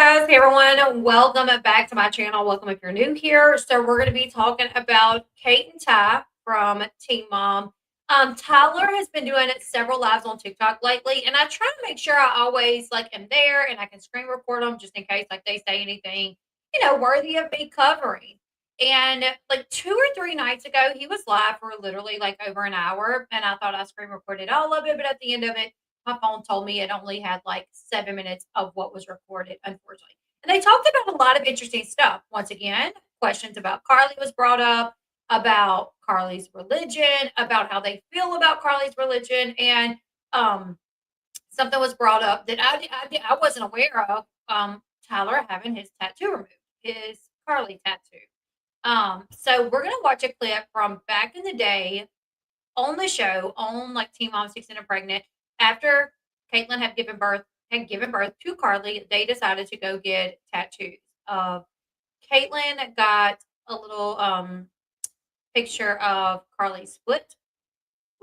guys. Hey everyone. Welcome back to my channel. Welcome if you're new here. So we're going to be talking about Kate and Ty from Teen Mom. Tyler has been doing several lives on TikTok lately, and I try to make sure I always am there and I can screen record them just in case they say anything, worthy of me covering. And like 2 or 3 nights ago, he was live for literally over an hour, and I thought I screen recorded all of it, but at the end of it, my phone told me it only had 7 minutes of what was recorded, unfortunately. And they talked about a lot of interesting stuff. Once again, questions about Carly was brought up, about Carly's religion, about how they feel about Carly's religion, and something was brought up that I wasn't aware of. Tyler having his tattoo removed, his Carly tattoo. So we're gonna watch a clip from back in the day on the show on Teen Mom 16 and Pregnant. After Caitlyn had given birth to Carly, they decided to go get tattoos. Caitlyn got a little picture of Carly's foot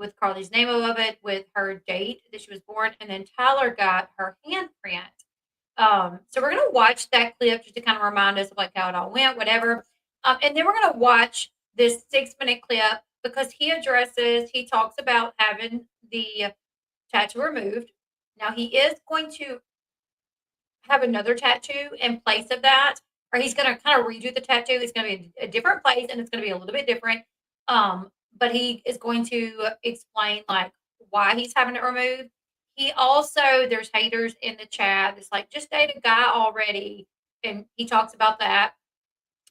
with Carly's name above it, with her date that she was born, and then Tyler got her handprint. So we're gonna watch that clip just to kind of remind us of how it all went, whatever. And then we're gonna watch this 6-minute clip because he talks about having the tattoo removed. Now he is going to have another tattoo in place of that, or he's going to kind of redo the tattoo. It's going to be a different place and it's going to be a little bit different. But he is going to explain why he's having it removed. He also, there's haters in the chat that's just date a guy already. And he talks about that.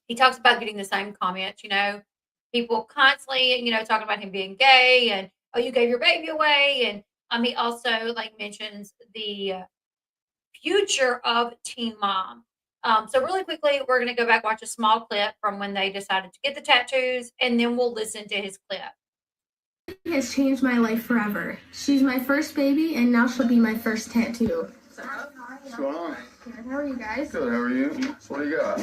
He talks about getting the same comments, people constantly, talking about him being gay and, oh, you gave your baby away. And he also mentions the future of Teen Mom. So really quickly, we're going to go back, watch a small clip from when they decided to get the tattoos, and then we'll listen to his clip. Has changed my life forever. She's my first baby, and now she'll be my first tattoo. What's going on? Good. How are you guys? Good, how are you? What do you got?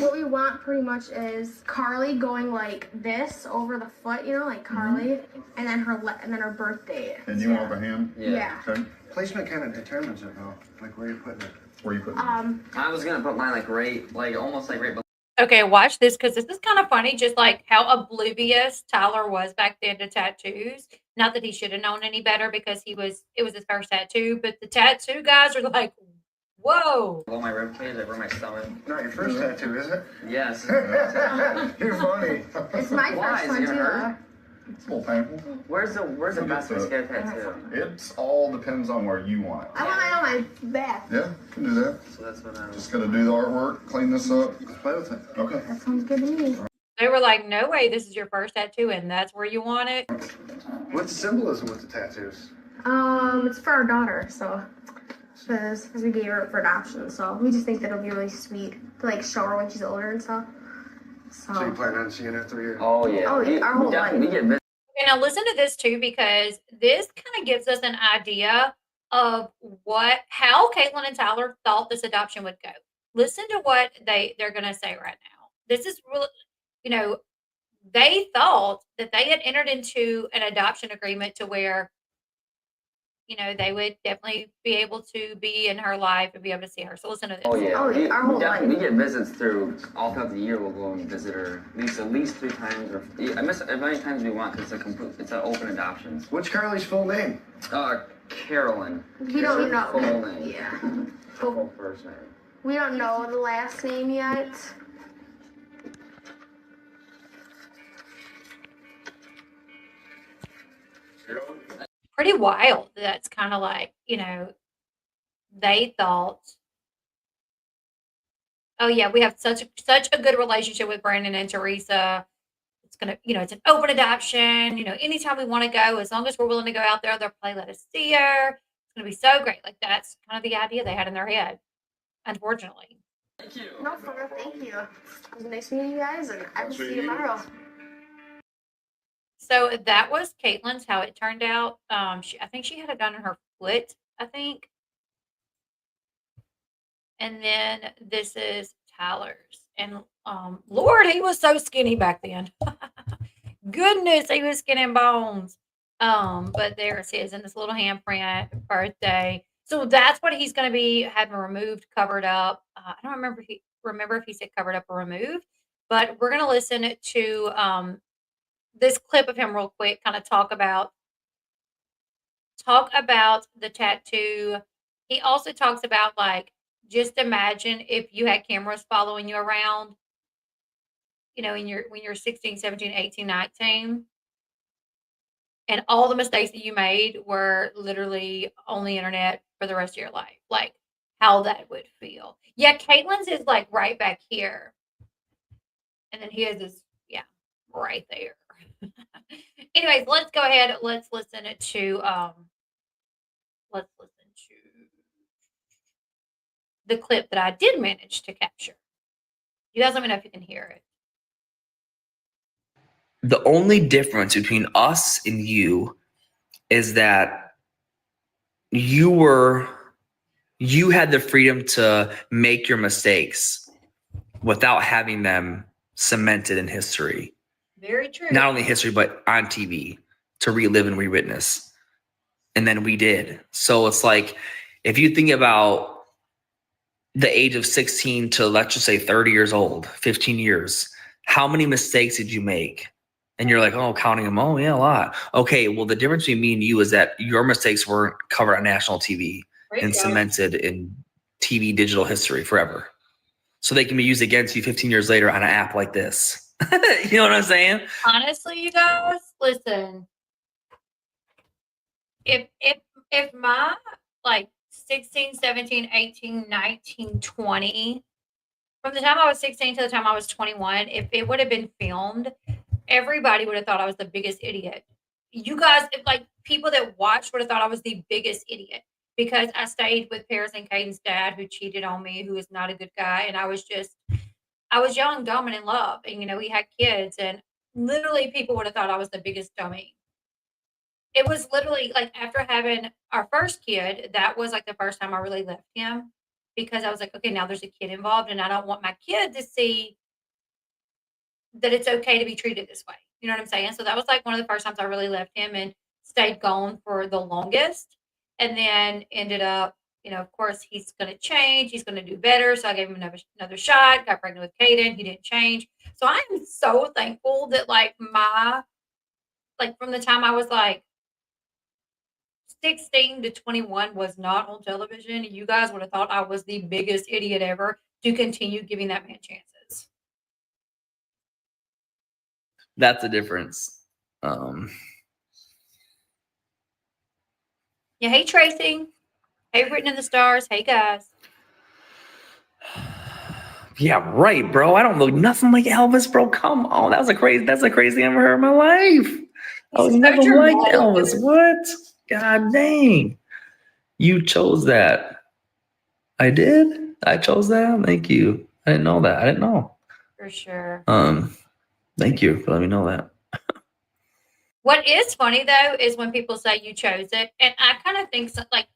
What we want pretty much is Carly going like this over the foot, like Carly, and then her birth date. And you want the hand? Yeah. Okay. Placement kind of determines it though, where you're putting it. Where you putting it? I was gonna put mine almost right below. Okay, watch this because this is kind of funny, just how oblivious Tyler was back then to tattoos. Not that he should have known any better because it was his first tattoo, but the tattoo guys are like, whoa. Below my ribcage, over my stomach. Not your first tattoo, is it? Yes. You're funny. It's my Why? first Is it one gonna too. hurt? It's a little painful. Where's the best way to get a tattoo? It all depends on where you want it. I want it on my back. Yeah, can do that. So that's what I'm. Just gotta do the artwork, clean this up. Let's play with it. Okay. That sounds good to me. They were like, no way, this is your first tattoo and that's where you want it. What's the symbolism with the tattoos? It's for our daughter, so because we gave her for adoption, so we just think that it'll be really sweet to show her when she's older and stuff. So you plan on seeing her through your... Oh yeah. Oh, yeah, our whole definitely life. get visits. Okay, now listen to this too, because this kind of gives us an idea of how Caitlyn and Tyler thought this adoption would go. Listen to what they're going to say right now. This is really, they thought that they had entered into an adoption agreement to where, they would definitely be able to be in her life and be able to see her. So listen to this. Oh yeah. Oh, yeah, our whole life. We get visits through all throughout the year. We'll go and visit her at least 3 times, or I miss as many times as we want because it's an open adoption. What's Carly's full name? Carolyn. We don't know. Full name. Yeah. Full first name. We don't know the last name yet. Pretty wild. That's kind of they thought, oh yeah, we have such a good relationship with Brandon and Teresa. It's gonna, it's an open adoption. Anytime we want to go, as long as we're willing to go out there, they'll probably let us see her. It's gonna be so great. That's kind of the idea they had in their head. Unfortunately. Thank you. No, for real, thank you. It was nice meeting you guys, and I will see you tomorrow. So that was Caitlyn's, how it turned out. I think she had it done on her foot, I think. And then this is Tyler's. And Lord, he was so skinny back then. Goodness, he was skin and bones. But there's his in this little handprint birthday. So that's what he's going to be having removed, covered up. I don't remember if he said covered up or removed, but we're going to listen to this clip of him real quick, kind of talk about the tattoo. He also talks about like, just imagine if you had cameras following you around, when you're 16, 17, 18, 19, and all the mistakes that you made were literally on the internet for the rest of your life. Like how that would feel. Yeah, Caitlin's is like right back here. And then his is, yeah, right there. Anyways, let's go ahead. Let's listen to the clip that I did manage to capture. You guys let me know if you can hear it. The only difference between us and you is that you had the freedom to make your mistakes without having them cemented in history. Very true. Not only history, but on TV to relive and re-witness. And then we did. So it's like, if you think about the age of 16 to, let's just say 30 years old, 15 years, how many mistakes did you make? And you're like, oh, counting them. Oh, yeah, a lot. Okay, well, the difference between me and you is that your mistakes weren't covered on national TV and cemented in TV digital history forever. So they can be used against you 15 years later on an app like this. You know what I'm saying? Honestly, you guys, listen. If my like 16, 17, 18, 19, 20, from the time I was 16 to the time I was 21, if it would have been filmed, everybody would have thought I was the biggest idiot. You guys, like people that watched would have thought I was the biggest idiot because I stayed with Paris and Caden's dad who cheated on me, who is not a good guy. And I was young, dumb, and in love. And, he had kids. And literally people would have thought I was the biggest dummy. It was literally like after having our first kid, that was like the first time I really left him because I was like, okay, now there's a kid involved and I don't want my kid to see that it's okay to be treated this way. You know what I'm saying? So that was like one of the first times I really left him and stayed gone for the longest. And then ended up, of course, he's going to change. He's going to do better. So I gave him another shot, got pregnant with Caden. He didn't change. So I am so thankful that from the time I was like 16 to 21 was not on television. You guys would have thought I was the biggest idiot ever to continue giving that man chances. That's the difference. Yeah, hey Tracy. Hey Written in the Stars. Hey guys. Yeah, right, bro. I don't know nothing like Elvis, bro. Come on. That's the craziest thing I ever heard in my life. I was never like Elvis. What? God dang. You chose that. I did? I chose that? Thank you. I didn't know that. I didn't know. For sure. Thank you for letting me know that. What is funny though is when people say you chose it, and I kind of think like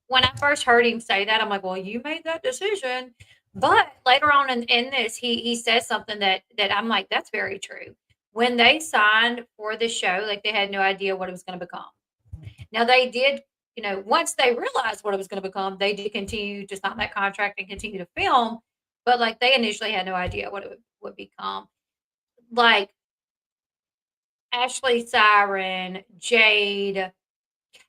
when I first heard him say that, I'm like, well, you made that decision. But later on in this, he says something that I'm like, that's very true. When they signed for the show, like they had no idea what it was going to become. Now they did, once they realized what it was going to become, they did continue to sign that contract and continue to film. But like they initially had no idea what it would become. Like Ashley Siren, Jade,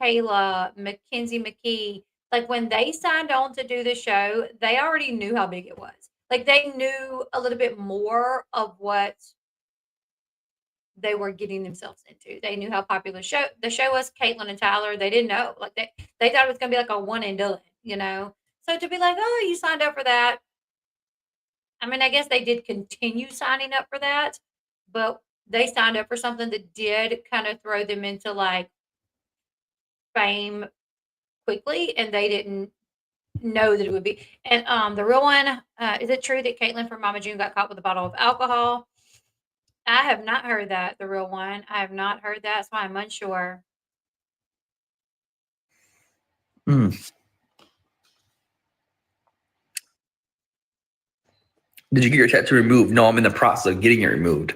Kayla, Mackenzie McKee, like when they signed on to do the show, they already knew how big it was. Like they knew a little bit more of what they were getting themselves into. They knew how popular the show was. Caitlin and Tyler, they didn't know. Like they thought it was gonna be like a one and done, So to be like, oh, you signed up for that. I mean, I guess they did continue signing up for that, but they signed up for something that did kind of throw them into like fame quickly, and they didn't know that it would be. And the real one, is it true that Caitlin from Mama June got caught with a bottle of alcohol? I have not heard that. The real one, I have not heard that, so I'm unsure. Did you get your tattoo removed? No, I'm in the process of getting it removed.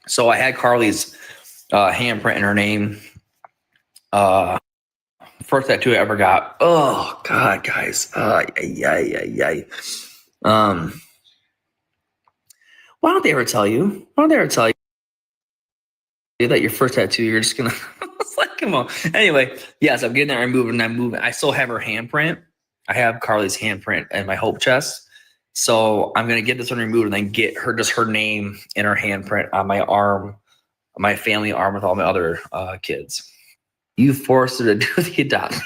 So I had Carly's handprint in her name first tattoo I ever got. Oh God, guys. Yeah. Why don't they ever tell you? Why don't they ever tell you that your first tattoo, you're just gonna it's like, come on. Anyway, yes, I'm getting that removed and I'm moving. I still have her handprint. I have Carly's handprint in my hope chest. So I'm gonna get this one removed and then get her just her name and her handprint on my arm, my family arm with all my other kids. You forced her to do the adoption.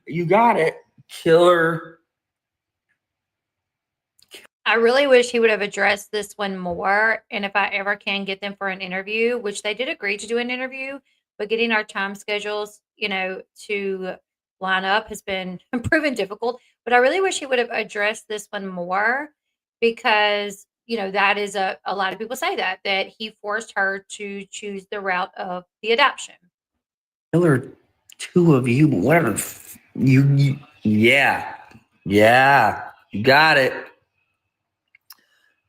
you got it. Killer. I really wish he would have addressed this one more. And if I ever can get them for an interview, which they did agree to do an interview, but getting our time schedules, to line up has been proven difficult. But I really wish he would have addressed this one more because, that is a lot of people say that he forced her to choose the route of the adoption. Killer, two of you, whatever. Yeah, you got it.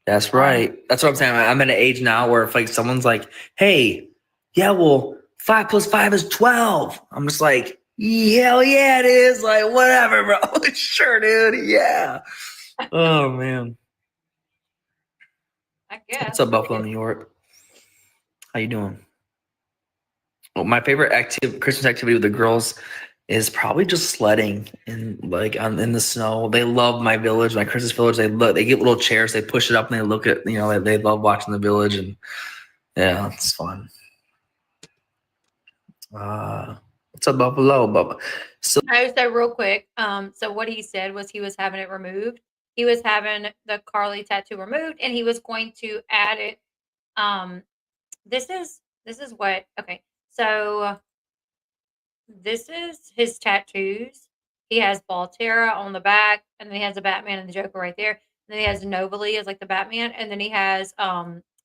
That's right. That's what I'm saying. I'm at an age now where if like someone's like, hey, yeah, well, 5 + 5 is 12. I'm just like, hell yeah, it is. Like, whatever, bro. Sure, dude. Yeah. Oh, man. I guess. What's up, Buffalo, New York? How you doing? Well, my favorite Christmas activity with the girls is probably just sledding in in the snow. They love my village, my Christmas village. They get little chairs, they push it up and they look at, they love watching the village and yeah, it's fun. What's up, Buffalo? Bubba? So real quick, so what he said was he was having it removed. He was having the Carly tattoo removed and he was going to add it. This is what, okay. So this is his tattoos. He has Baltierra on the back, and then he has the Batman and the Joker right there. And then he has Novely as like the Batman, and then he has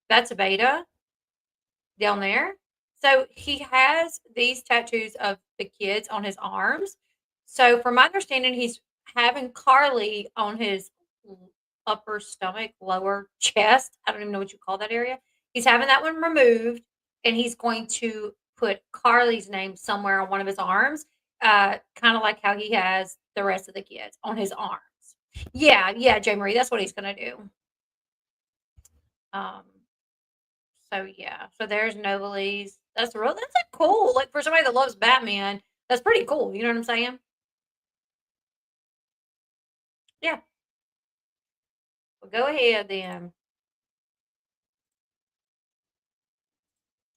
that's a Beta down there. So he has these tattoos of the kids on his arms. So from my understanding, he's having Carly on his upper stomach, lower chest. I don't even know what you call that area. He's having that one removed, and he's going to put Carly's name somewhere on one of his arms, kind of like how he has the rest of the kids on his arms. Yeah, J. Marie, that's what he's gonna do. So yeah, so there's Novely's. That's like cool. Like for somebody that loves Batman, that's pretty cool. You know what I'm saying? Yeah. Well, go ahead then.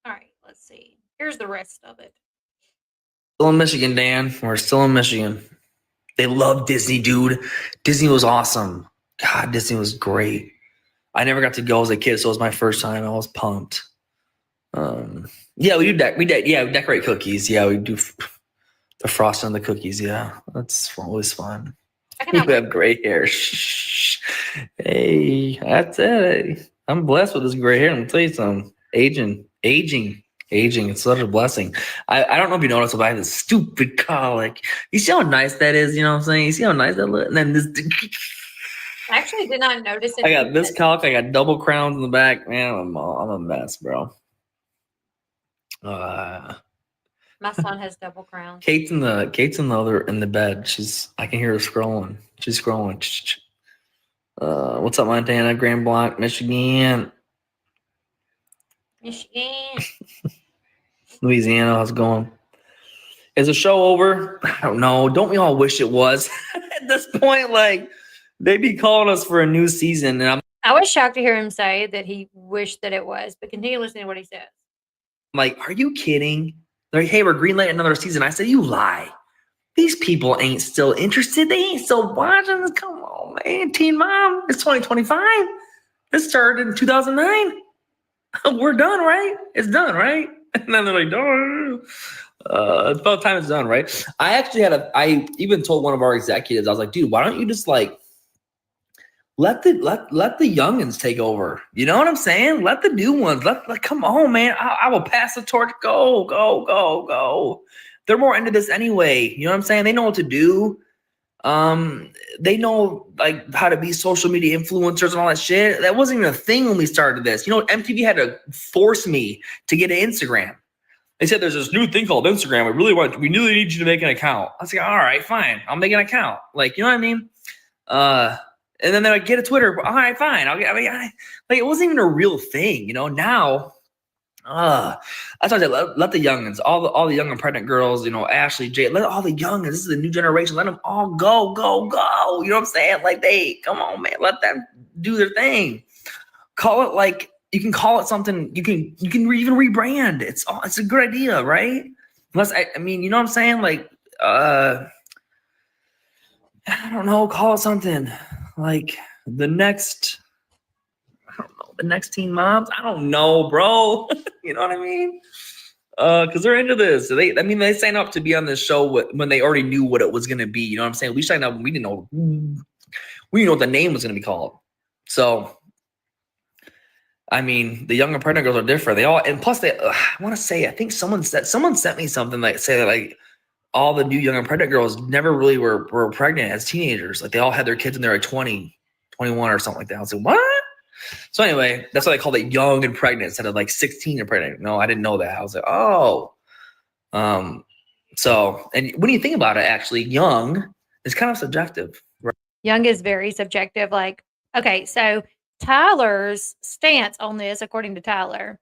All right, let's see. Here's the rest of it. Still in Michigan, Dan. We're still in Michigan. They love Disney, dude. Disney was awesome. God, Disney was great. I never got to go as a kid, so it was my first time. I was pumped. Yeah, we decorate cookies. Yeah, we do the frosting on the cookies. Yeah, that's always fun. You have gray hair. Shh. Hey, that's it. I'm blessed with this gray hair. Let me tell you something. Aging. It's such a blessing. I don't know if you noticed, but I have this stupid colic. You see how nice that is? You know what I'm saying? You see how nice that looks? And then this. I actually did not notice it. I got this colic. I got double crowns in the back. Man, I'm a mess, bro. My son has double crowns. Kate's in the bed. I can hear her scrolling. She's scrolling. What's up, Montana? Grand Blanc, Michigan. Louisiana, how's it going? Is the show over? I don't know. Don't we all wish it was? At this point, like, they be calling us for a new season. And I was shocked to hear him say that he wished that it was, but continue listening to what he says. I'm like, are you kidding? They're like, hey, we're greenlighting another season. I said, you lie. These people ain't still interested. They ain't still watching this. Come on, man. Teen Mom, it's 2025. This started in 2009. We're done, right? It's done, right? And then they're like, no. It's about time it's done, right? I even told one of our executives, I was like, dude, why don't you just like let the youngins take over? You know what I'm saying? Let the new ones, come on, man. I will pass the torch. Go. They're more into this anyway. You know what I'm saying? They know what to do. They know like how to be social media influencers and all that shit. That wasn't even a thing when we started this. You know, MTV had to force me to get an Instagram. They said there's this new thing called Instagram. We really need you to make an account. I was like, all right, fine. I'll make an account. Like, you know what I mean? And then they're like, get a Twitter. All right, fine. Like, it wasn't even a real thing, you know? Now, that's why I said, let the youngins, all the young and pregnant girls, you know, Ashley, Jay, let all the youngins, this is the new generation, let them all go. You know what I'm saying? Like, come on, man, let them do their thing. Call it like, you can call it something. You can even rebrand. It's a good idea, right? Unless I mean, you know what I'm saying? Like, I don't know. Call it something like the next. I don't know. The next Teen Moms. I don't know, bro. You know what I mean? Because they're into this. They signed up to be on this show when they already knew what it was gonna be. You know what I'm saying? We signed up. We didn't know. We didn't know what the name was gonna be called. So. I mean, the young and pregnant girls are different. They all, and plus I want to say, I think someone sent me something like say that like all the new young and pregnant girls never really were pregnant as teenagers. Like they all had their kids when they were like 20, 21 or something like that. I was like, what? So anyway, that's why they called it young and pregnant instead of like 16 and pregnant. No, I didn't know that. I was like, oh. So, and when you think about it, actually, young is kind of subjective. Right? Young is very subjective. Like, okay, so Tyler's stance on this, according to Tyler,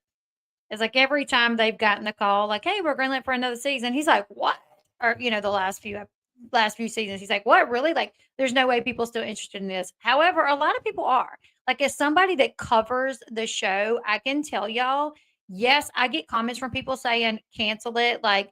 is like every time they've gotten the call, like, hey, we're greenlit for another season. He's like, what? Or, you know, the last few seasons, he's like, what? Really? Like, there's no way people still interested in this. However, a lot of people are. Like, as somebody that covers the show, I can tell y'all, yes, I get comments from people saying cancel it. Like,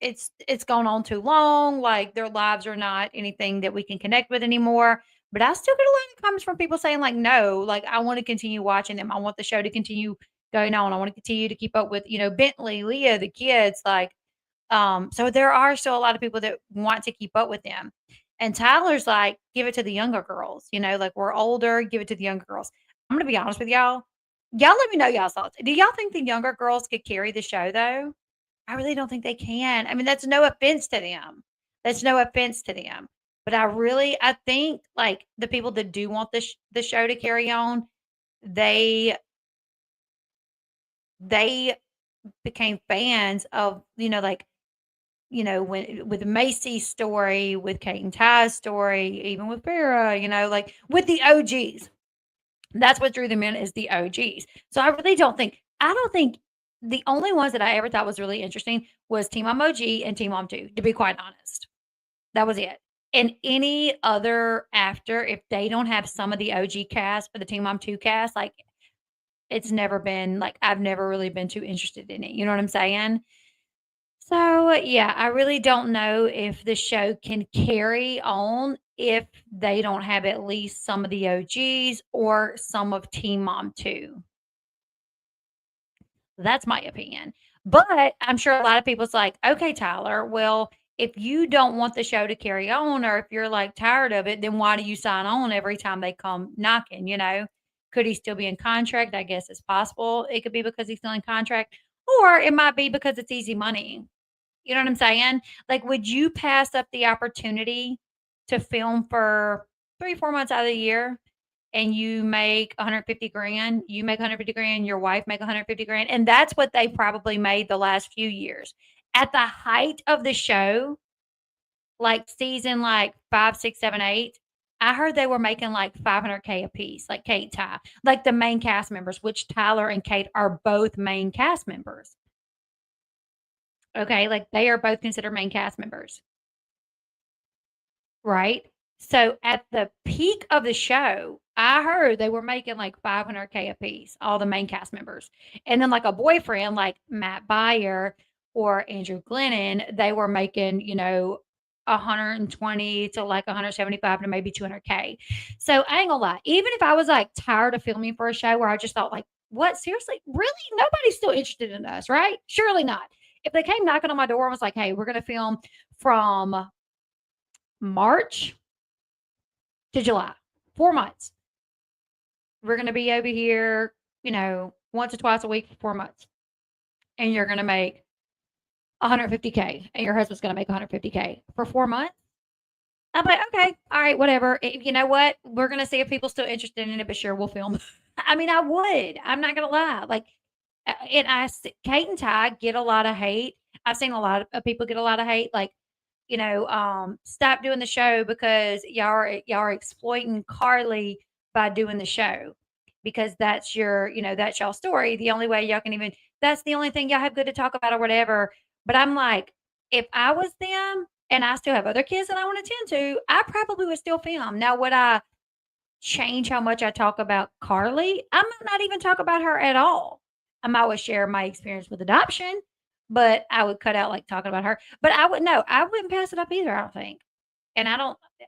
it's gone on too long. Like, their lives are not anything that we can connect with anymore. But I still get a lot of comments from people saying, like, no, like, I want to continue watching them. I want the show to continue going on. I want to continue to keep up with, you know, Bentley, Leah, the kids. Like, so there are still a lot of people that want to keep up with them. And Tyler's like, give it to the younger girls, you know, like we're older, give it to the younger girls. I'm gonna be honest with y'all. Y'all let me know y'all's thoughts. Do y'all think the younger girls could carry the show though? I really don't think they can. I mean, that's no offense to them. That's no offense to them. But I think like the people that do want the show to carry on, they became fans of, you know, like, you know, when with Macy's story, with Kate and Ty's story, even with Farrah, you know, like with the OGs. That's what drew them in is the OGs. So I don't think the only ones that I ever thought was really interesting was Team Mom OG and Team Mom 2, to be quite honest. That was it. And any other after, if they don't have some of the OG cast for the Team Mom 2 cast, like it's never been like I've never really been too interested in it. You know what I'm saying? So, yeah, I really don't know if the show can carry on if they don't have at least some of the OGs or some of Teen Mom 2. That's my opinion. But I'm sure a lot of people's like, okay, Tyler, well, if you don't want the show to carry on or if you're like tired of it, then why do you sign on every time they come knocking? You know, could he still be in contract? I guess it's possible. It could be because he's still in contract, or it might be because it's easy money. You know what I'm saying? Like, would you pass up the opportunity to film for 3, 4 months out of the year and you make 150 grand? You make 150 grand, your wife make 150 grand. And that's what they probably made the last few years. At the height of the show, like season like 5, 6, 7, 8, I heard they were making like 500K a piece, like Kate and Ty, like the main cast members, which Tyler and Kate are both main cast members. Okay, like they are both considered main cast members. Right? So at the peak of the show, I heard they were making like 500K a piece, all the main cast members. And then like a boyfriend like Matt Beyer or Andrew Glennon, they were making, you know, 120 to like 175 to maybe 200K. So I ain't gonna lie, even if I was like tired of filming for a show where I just thought like, what, seriously, really? Nobody's still interested in us, right? Surely not. If they came knocking on my door and was like, hey, we're going to film from March to July, 4 months. We're going to be over here, you know, once or twice a week for 4 months. And you're going to make 150K and your husband's going to make 150K for 4 months. I'm like, okay, all right, whatever. You know what? We're going to see if people still interested in it, but sure, we'll film. I mean, I would. I'm not going to lie. Like, Kate and Ty get a lot of hate. I've seen a lot of people get a lot of hate, like, stop doing the show because y'all are exploiting Carly by doing the show because that's y'all story. The only way y'all can even that's the only thing y'all have good to talk about or whatever. But I'm like, if I was them and I still have other kids that I want to tend to, I probably would still film. Now, would I change how much I talk about Carly? I might not even talk about her at all. I might would share my experience with adoption, but I would cut out like talking about her. But I wouldn't pass it up either, I don't think. And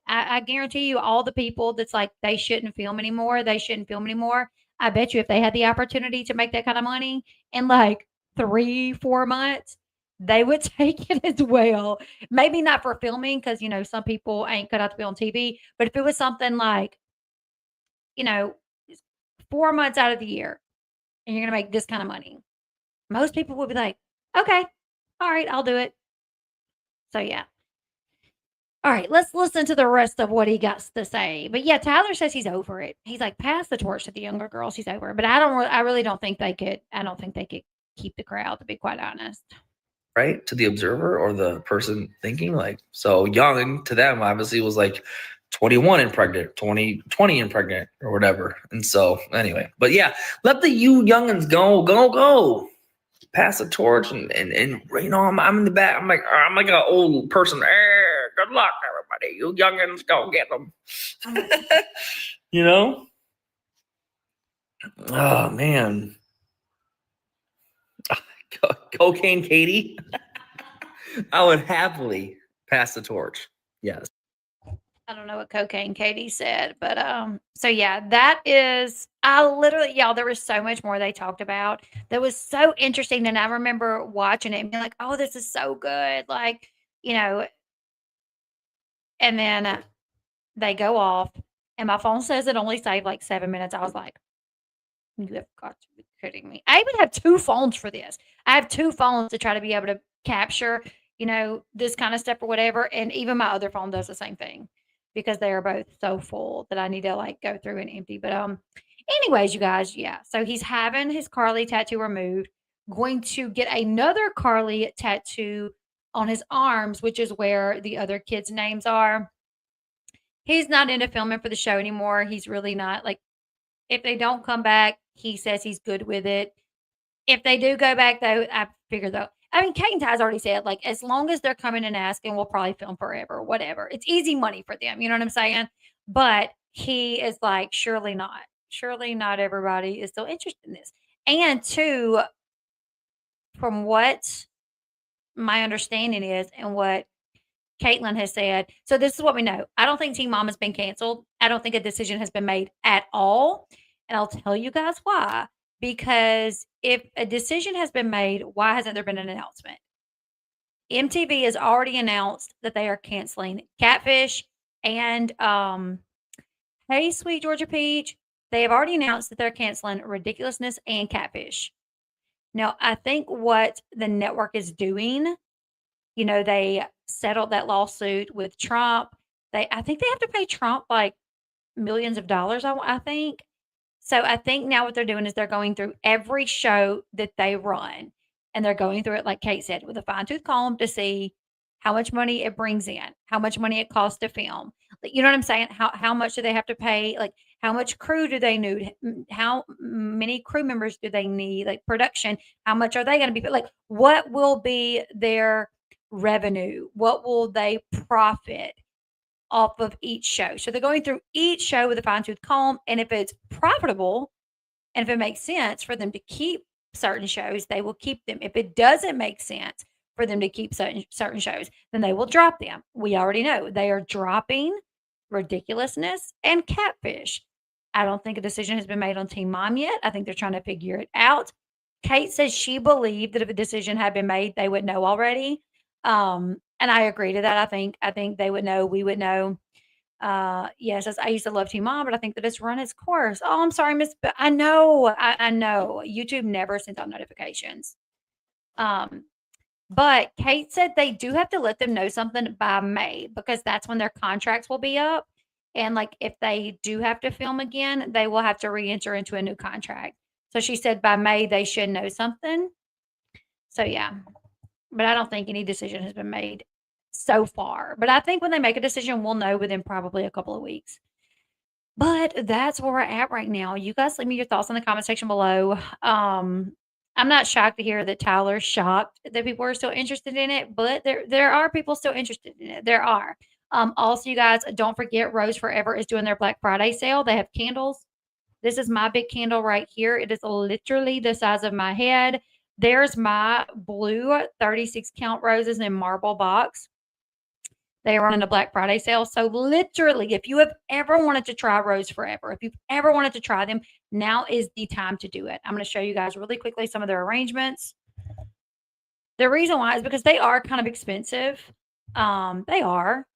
I guarantee you all the people that's like they shouldn't film anymore, they shouldn't film anymore. I bet you if they had the opportunity to make that kind of money in like 3, 4 months, they would take it as well. Maybe not for filming, because some people ain't cut out to be on TV, but if it was something like, you know, 4 months out of the year and you're gonna make this kind of money, most people would be like, okay, all right, I'll do it. So yeah. All right, let's listen to the rest of what he got to say. But yeah, Tyler says he's over it. He's like, pass the torch to the younger girls. He's over it. But I really don't think they could. I don't think they could keep the crowd, to be quite honest. Right? To the observer or the person thinking, like, so young to them obviously was like 21 and pregnant, 20 and pregnant or whatever. And so anyway, but yeah, let the you youngins go. Pass the torch and I'm in the back. I'm like an old person. Good luck, everybody. You youngins, go get them. Oh man. Cocaine Katie. I would happily pass the torch. Yes. I don't know what Cocaine Katie said, but so yeah, that is y'all, there was so much more they talked about that was so interesting. And I remember watching it and being like, oh, this is so good. Like, and then they go off and my phone says it only saved like 7 minutes. I was like, you have got to be kidding me. I even have 2 phones for this. I have 2 phones to try to be able to capture, this kind of stuff or whatever. And even my other phone does the same thing because they are both so full that I need to like go through and empty. But anyways, you guys, yeah. So he's having his Carly tattoo removed, going to get another Carly tattoo on his arms, which is where the other kids' names are. He's not into filming for the show anymore. He's really not. Like, if they don't come back, he says he's good with it. If they do go back, though, I figure though. I mean, Kate and Ty's already said, like, as long as they're coming and asking, we'll probably film forever, whatever. It's easy money for them. You know what I'm saying? But he is like, surely not. Surely not everybody is still interested in this. And 2, from what my understanding is and what Caitlin has said, so this is what we know. I don't think Teen Mom has been canceled. I don't think a decision has been made at all. And I'll tell you guys why. Because if a decision has been made, why hasn't there been an announcement? MTV has already announced that they are canceling Catfish and Hey Sweet Georgia Peach. They have already announced that they're canceling Ridiculousness and Catfish. Now, I think what the network is doing, they settled that lawsuit with Trump. I think they have to pay Trump like millions of dollars, I think. So I think now what they're doing is they're going through every show that they run, and they're going through it, like Kate said, with a fine-tooth comb to see how much money it brings in, how much money it costs to film. Like, you know what I'm saying? How much do they have to pay? Like, how much crew do they need? How many crew members do they need? Like, production, how much are they going to be? Like, what will be their revenue? What will they profit off of each show? So they're going through each show with a fine-tooth comb, and if it's profitable and if it makes sense for them to keep certain shows, they will keep them. If it doesn't make sense for them to keep certain shows, then they will drop them. We already know they are dropping Ridiculousness and Catfish. I don't think a decision has been made on Teen Mom yet. I think they're trying to figure it out. Kate says she believed that if a decision had been made, they would know already. And I agree to that. I think they would know, we would know. Yes, I used to love Teen Mom, but I think that it's run its course. Oh, I'm sorry, Miss. I know, I know. YouTube never sends out notifications. But Kate said they do have to let them know something by May because that's when their contracts will be up. And like if they do have to film again, they will have to re-enter into a new contract. So she said by May they should know something. So yeah, but I don't think any decision has been made so far. But I think when they make a decision, we'll know within probably a couple of weeks. But that's where we're at right now. You guys leave me your thoughts in the comment section below. I'm not shocked to hear that Tyler's shocked that people are still interested in it, but there are people still interested in it. There are. Also, you guys, don't forget Rose Forever is doing their Black Friday sale. They have candles. This is my big candle right here. It is literally the size of my head. There's my blue 36 count roses in marble box. They are running a Black Friday sale. So literally, if you have ever wanted to try Rose Forever, if you've ever wanted to try them, now is the time to do it. I'm going to show you guys really quickly some of their arrangements. The reason why is because they are kind of expensive. They are.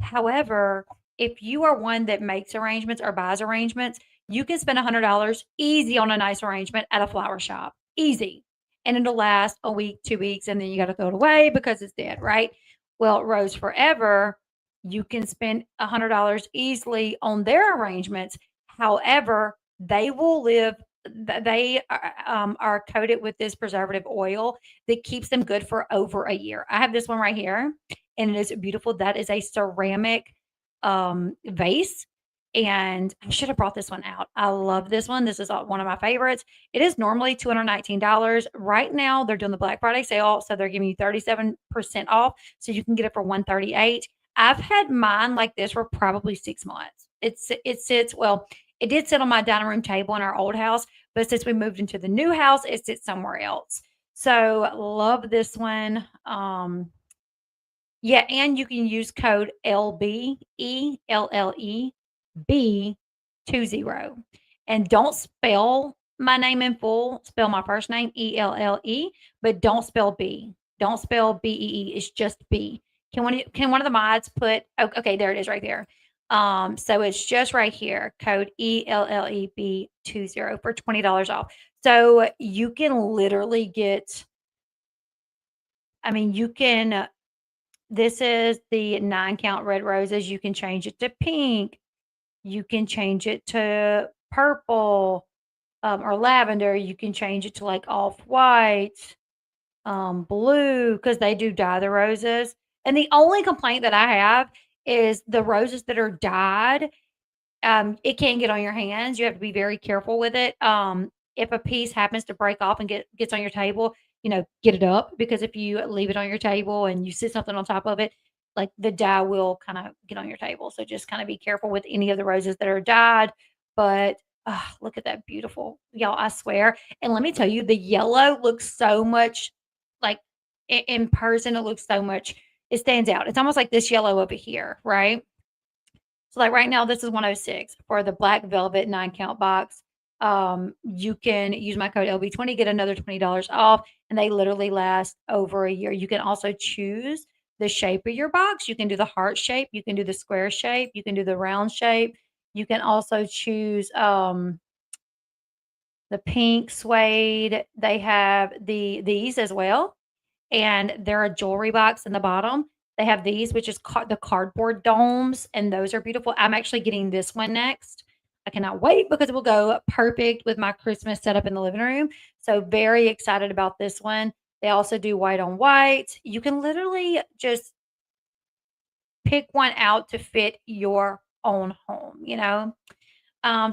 However, if you are one that makes arrangements or buys arrangements, you can spend $100 easy on a nice arrangement at a flower shop. Easy. And it'll last a week, 2 weeks, and then you got to throw it away because it's dead, right? Well, Rose Forever, you can spend $100 easily on their arrangements. However, they will live, they are coated with this preservative oil that keeps them good for over a year. I have this one right here, and it is beautiful. That is a ceramic vase. And I should have brought this one out. I love this one. This is one of my favorites. It is normally $219. Right now, they're doing the Black Friday sale, so they're giving you 37% off, so you can get it for $138. I've had mine like this for probably 6 months. It sits well. It did sit on my dining room table in our old house, but since we moved into the new house, it sits somewhere else. So love this one. Yeah, and you can use code LB B20. And don't spell my name in full. Spell my first name ELLE, but don't spell B. Don't spell BEE. It's just B. Can one of the mods put okay, there it is right there. So it's just right here. Code ELLEB20 for $20 off. So you can literally get, I mean, you can this is the 9 count red roses. You can change it to pink. You can change it to purple or lavender. You can change it to like off-white, blue, because they do dye the roses. And the only complaint that I have is the roses that are dyed, it can get on your hands. You have to be very careful with it. If a piece happens to break off and gets on your table, get it up, because if you leave it on your table and you sit something on top of it, like the dye will kind of get on your table. So just kind of be careful with any of the roses that are dyed. But look at that beautiful, y'all, I swear. And let me tell you, the yellow looks so much like in person, it looks so much, it stands out. It's almost like this yellow over here, right? So like right now, this is 106 for the black velvet 9 count box. You can use my code LB20, get another $20 off, and they literally last over a year. You can also choose the shape of your box. You can do the heart shape, you can do the square shape, you can do the round shape. You can also choose the pink suede. They have these as well, and they're a jewelry box in the bottom. They have these, which is the cardboard domes, and those are beautiful. I'm actually getting this one next. I cannot wait because it will go perfect with my Christmas setup in the living room. So very excited about this one. They also do white on white. You can literally just pick one out to fit your own home.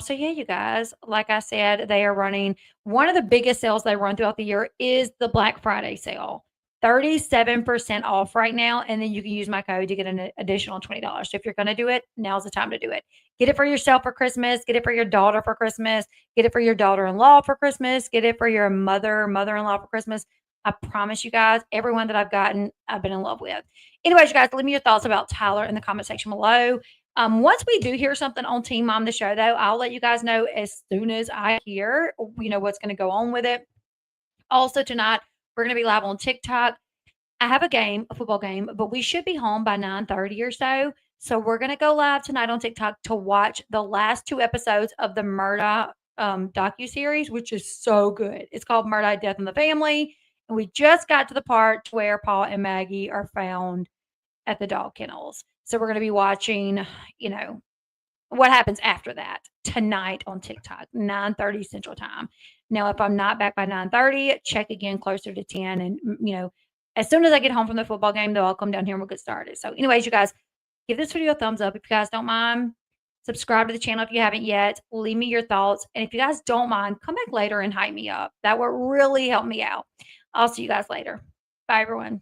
So yeah, you guys, like I said, they are running one of the biggest sales they run throughout the year is the Black Friday sale. 37% off right now. And then you can use my code to get an additional $20. So if you're going to do it, now's the time to do it. Get it for yourself for Christmas. Get it for your daughter for Christmas. Get it for your daughter-in-law for Christmas. Get it for your mother-in-law for Christmas. I promise you guys, everyone that I've gotten, I've been in love with. Anyways, you guys, leave me your thoughts about Tyler in the comment section below. Once we do hear something on Teen Mom the show, though, I'll let you guys know as soon as I hear, what's going to go on with it. Also tonight, we're going to be live on TikTok. I have a football game, but we should be home by 9:30 or so. So we're going to go live tonight on TikTok to watch the last 2 episodes of the Murda docuseries, which is so good. It's called Murda, Death in the Family. And we just got to the part where Paul and Maggie are found at the dog kennels. So we're going to be watching, what happens after that tonight on TikTok, 9:30 Central Time. Now, if I'm not back by 9:30, check again closer to 10. And, as soon as I get home from the football game, though, I'll come down here and we'll get started. So anyways, you guys, give this video a thumbs up if you guys don't mind. Subscribe to the channel if you haven't yet. Leave me your thoughts. And if you guys don't mind, come back later and hype me up. That would really help me out. I'll see you guys later. Bye, everyone.